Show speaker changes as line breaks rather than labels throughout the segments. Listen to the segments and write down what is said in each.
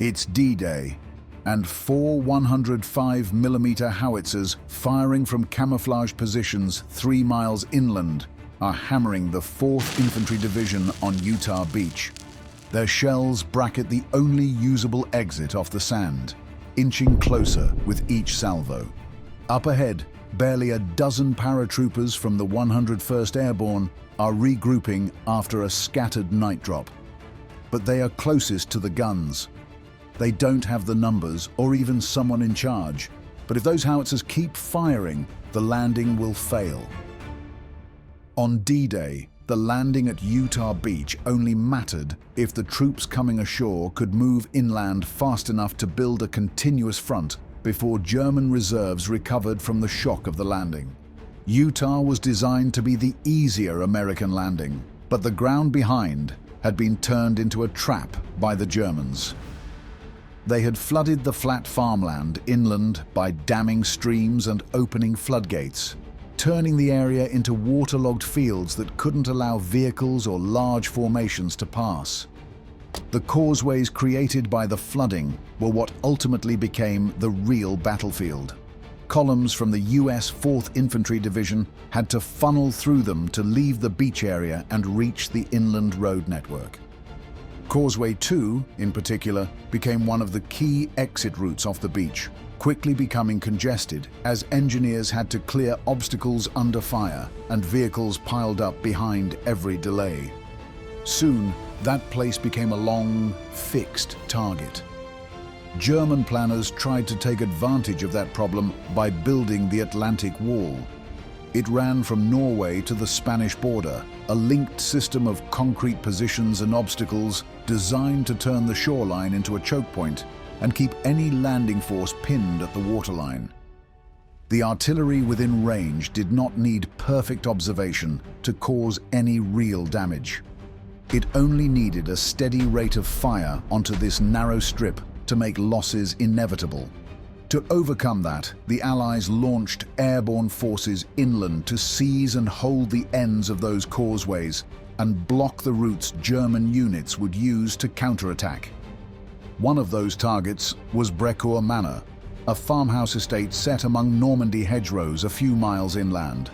It's D-Day, and four 105mm howitzers firing from camouflaged positions 3 miles inland are hammering the 4th Infantry Division on Utah Beach. Their shells bracket the only usable exit off the sand, inching closer with each salvo. Up ahead, barely a dozen paratroopers from the 101st Airborne are regrouping after a scattered night drop. But they are closest to the guns. They don't have the numbers or even someone in charge, but if those howitzers keep firing, the landing will fail. On D-Day, the landing at Utah Beach only mattered if the troops coming ashore could move inland fast enough to build a continuous front before German reserves recovered from the shock of the landing. Utah was designed to be the easier American landing, but the ground behind had been turned into a trap by the Germans. They had flooded the flat farmland inland by damming streams and opening floodgates, turning the area into waterlogged fields that couldn't allow vehicles or large formations to pass. The causeways created by the flooding were what ultimately became the real battlefield. Columns from the US 4th Infantry Division had to funnel through them to leave the beach area and reach the inland road network. Causeway 2, in particular, became one of the key exit routes off the beach, quickly becoming congested as engineers had to clear obstacles under fire and vehicles piled up behind every delay. Soon, that place became a long, fixed target. German planners tried to take advantage of that problem by building the Atlantic Wall. It ran from Norway to the Spanish border, a linked system of concrete positions and obstacles designed to turn the shoreline into a choke point and keep any landing force pinned at the waterline. The artillery within range did not need perfect observation to cause any real damage. It only needed a steady rate of fire onto this narrow strip to make losses inevitable. To overcome that, the Allies launched airborne forces inland to seize and hold the ends of those causeways and block the routes German units would use to counterattack. One of those targets was Brecourt Manor, a farmhouse estate set among Normandy hedgerows a few miles inland.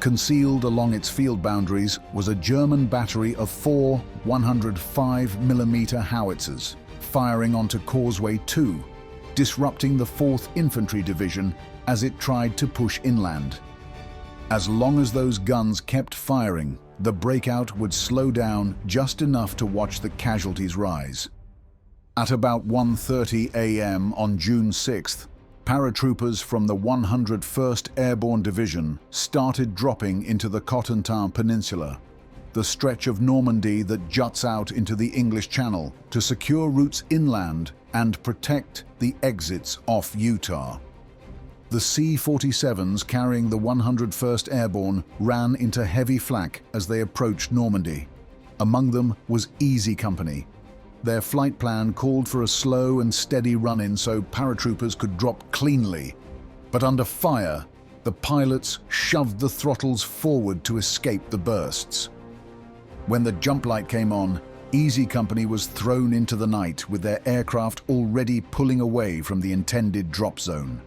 Concealed along its field boundaries was a German battery of 4 105mm howitzers, firing onto Causeway 2, disrupting the 4th Infantry Division as it tried to push inland. As long as those guns kept firing, the breakout would slow down just enough to watch the casualties rise. At about 1:30 a.m. on June 6th, paratroopers from the 101st Airborne Division started dropping into the Cotentin Peninsula, the stretch of Normandy that juts out into the English Channel, to secure routes inland and protect the exits off Utah. The C-47s carrying the 101st Airborne ran into heavy flak as they approached Normandy. Among them was Easy Company. Their flight plan called for a slow and steady run-in so paratroopers could drop cleanly. But under fire, the pilots shoved the throttles forward to escape the bursts. When the jump light came on, Easy Company was thrown into the night with their aircraft already pulling away from the intended drop zone.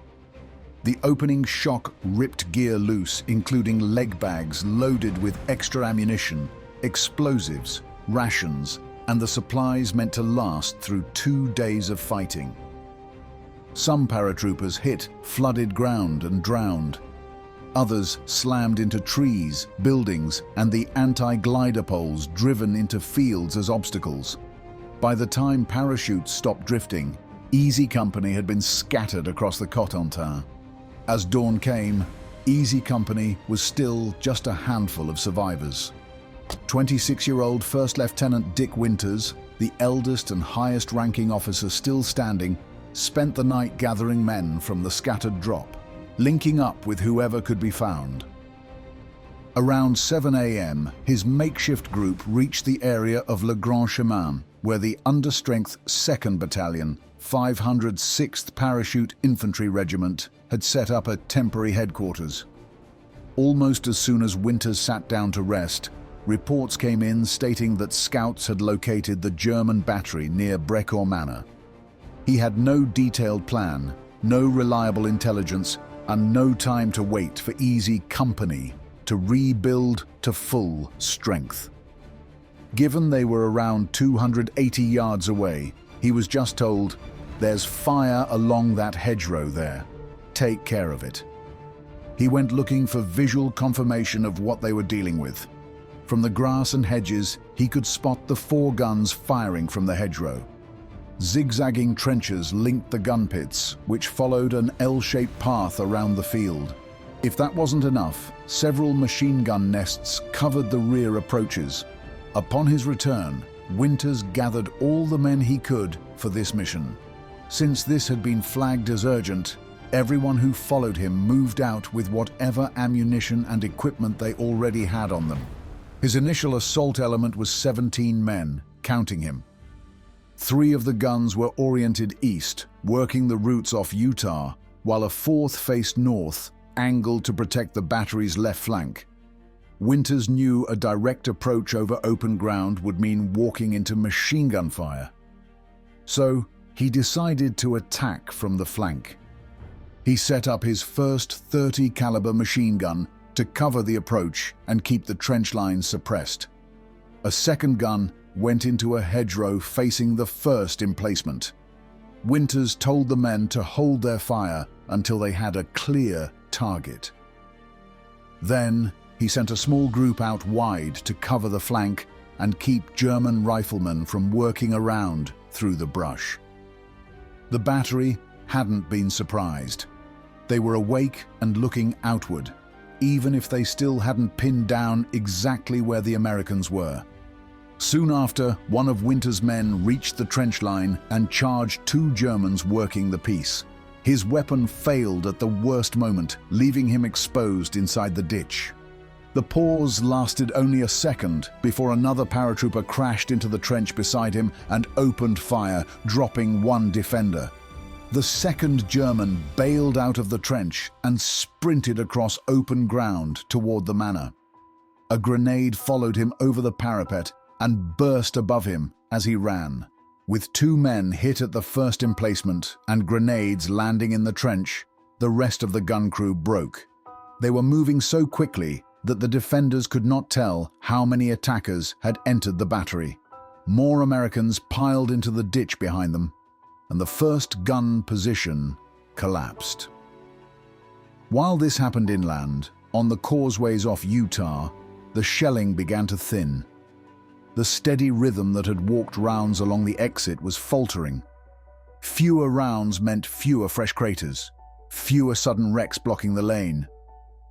The opening shock ripped gear loose, including leg bags loaded with extra ammunition, explosives, rations, and the supplies meant to last through 2 days of fighting. Some paratroopers hit flooded ground and drowned. Others slammed into trees, buildings, and the anti-glider poles driven into fields as obstacles. By the time parachutes stopped drifting, Easy Company had been scattered across the Cotentin. As dawn came, Easy Company was still just a handful of survivors. 26-year-old First Lieutenant Dick Winters, the eldest and highest-ranking officer still standing, spent the night gathering men from the scattered drop, linking up with whoever could be found. Around 7 a.m., his makeshift group reached the area of Le Grand Chemin, where the understrength 2nd Battalion, 506th Parachute Infantry Regiment, had set up a temporary headquarters. Almost as soon as Winters sat down to rest, reports came in stating that scouts had located the German battery near Brecourt Manor. He had no detailed plan, no reliable intelligence, and no time to wait for easy company to rebuild to full strength. Given they were around 280 yards away, he was just told, "There's fire along that hedgerow there. Take care of it." He went looking for visual confirmation of what they were dealing with. From the grass and hedges, he could spot the 4 guns firing from the hedgerow. Zigzagging trenches linked the gun pits, which followed an L-shaped path around the field. If that wasn't enough, several machine gun nests covered the rear approaches. Upon his return, Winters gathered all the men he could for this mission. Since this had been flagged as urgent, everyone who followed him moved out with whatever ammunition and equipment they already had on them. His initial assault element was 17 men, counting him. 3 of the guns were oriented east, working the routes off Utah, while a 4th faced north, angled to protect the battery's left flank. Winters knew a direct approach over open ground would mean walking into machine gun fire. So he decided to attack from the flank. He set up his first .30 caliber machine gun to cover the approach and keep the trench lines suppressed. A second gun went into a hedgerow facing the first emplacement. Winters told the men to hold their fire until they had a clear target. Then he sent a small group out wide to cover the flank and keep German riflemen from working around through the brush. The battery hadn't been surprised. They were awake and looking outward, even if they still hadn't pinned down exactly where the Americans were. Soon after, one of Winters' men reached the trench line and charged 2 Germans working the piece. His weapon failed at the worst moment, leaving him exposed inside the ditch. The pause lasted only a second before another paratrooper crashed into the trench beside him and opened fire, dropping 1 defender. The second German bailed out of the trench and sprinted across open ground toward the manor. A grenade followed him over the parapet and burst above him as he ran. With 2 men hit at the first emplacement and grenades landing in the trench, the rest of the gun crew broke. They were moving so quickly that the defenders could not tell how many attackers had entered the battery. More Americans piled into the ditch behind them, and the first gun position collapsed. While this happened inland, on the causeways off Utah, the shelling began to thin. The steady rhythm that had walked rounds along the exit was faltering. Fewer rounds meant fewer fresh craters, fewer sudden wrecks blocking the lane,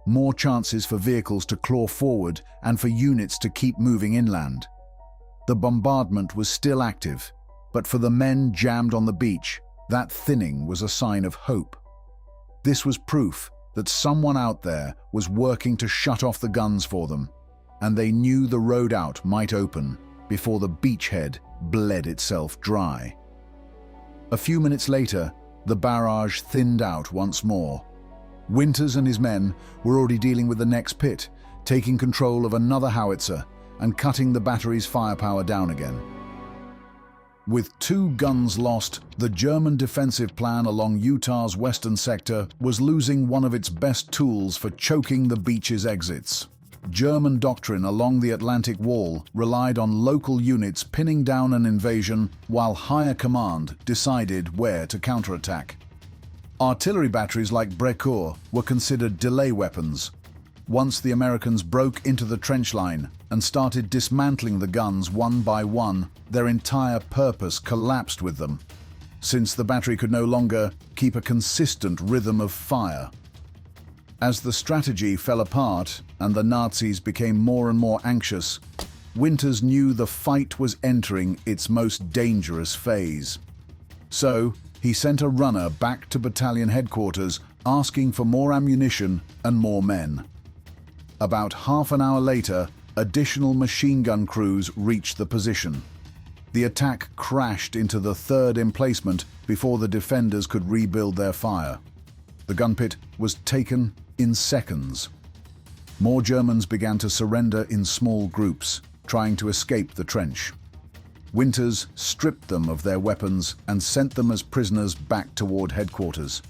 more chances for vehicles to claw forward and for units to keep moving inland. The bombardment was still active, but for the men jammed on the beach, that thinning was a sign of hope. This was proof that someone out there was working to shut off the guns for them, and they knew the road out might open before the beachhead bled itself dry. A few minutes later, the barrage thinned out once more. Winters and his men were already dealing with the next pit, taking control of another howitzer and cutting the battery's firepower down again. With 2 guns lost, the German defensive plan along Utah's western sector was losing one of its best tools for choking the beach's exits. German doctrine along the Atlantic Wall relied on local units pinning down an invasion while higher command decided where to counterattack. Artillery batteries like Brecourt were considered delay weapons. Once the Americans broke into the trench line and started dismantling the guns one by one, their entire purpose collapsed with them, since the battery could no longer keep a consistent rhythm of fire. As the strategy fell apart and the Nazis became more and more anxious, Winters knew the fight was entering its most dangerous phase. So, he sent a runner back to battalion headquarters asking for more ammunition and more men. About half an hour later, additional machine gun crews reached the position. The attack crashed into the 3rd emplacement before the defenders could rebuild their fire. The gun pit was taken in seconds. More Germans began to surrender in small groups, trying to escape the trench. Winters stripped them of their weapons and sent them as prisoners back toward headquarters,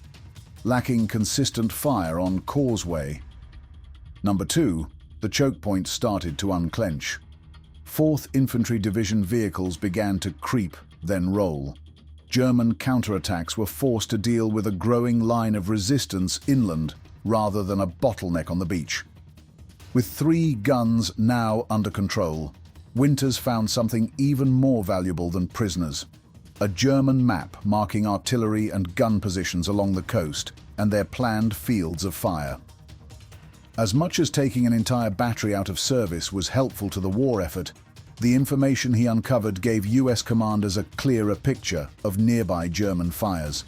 lacking consistent fire on causeway. Number 2, the choke point started to unclench. 4th Infantry Division vehicles began to creep, then roll. German counterattacks were forced to deal with a growing line of resistance inland rather than a bottleneck on the beach. With 3 guns now under control, Winters found something even more valuable than prisoners: a German map marking artillery and gun positions along the coast and their planned fields of fire. As much as taking an entire battery out of service was helpful to the war effort, the information he uncovered gave US commanders a clearer picture of nearby German fires.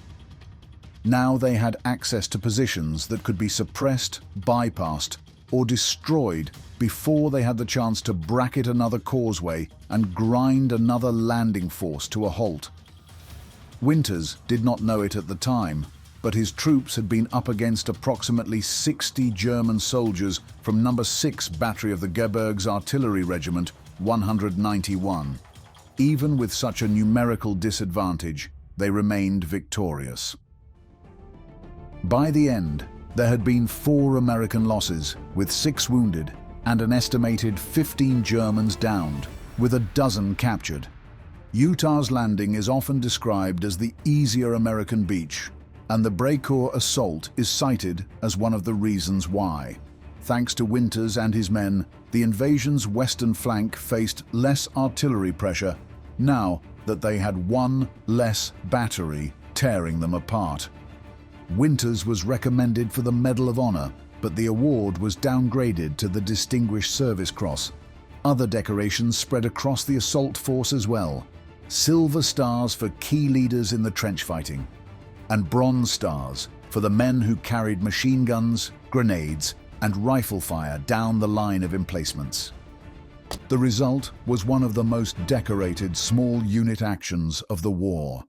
Now they had access to positions that could be suppressed, bypassed, or destroyed before they had the chance to bracket another causeway and grind another landing force to a halt. Winters did not know it at the time, but his troops had been up against approximately 60 German soldiers from No. 6 Battery of the Gebirgs Artillery Regiment 191. Even with such a numerical disadvantage, they remained victorious. By the end, there had been 4 American losses, with 6 wounded, and an estimated 15 Germans downed, with a dozen captured. Utah's landing is often described as the easier American beach, and the Brecourt assault is cited as one of the reasons why. Thanks to Winters and his men, the invasion's western flank faced less artillery pressure now that they had 1 less battery tearing them apart. Winters was recommended for the Medal of Honor, but the award was downgraded to the Distinguished Service Cross. Other decorations spread across the assault force as well: silver stars for key leaders in the trench fighting, and bronze stars for the men who carried machine guns, grenades, and rifle fire down the line of emplacements. The result was one of the most decorated small unit actions of the war.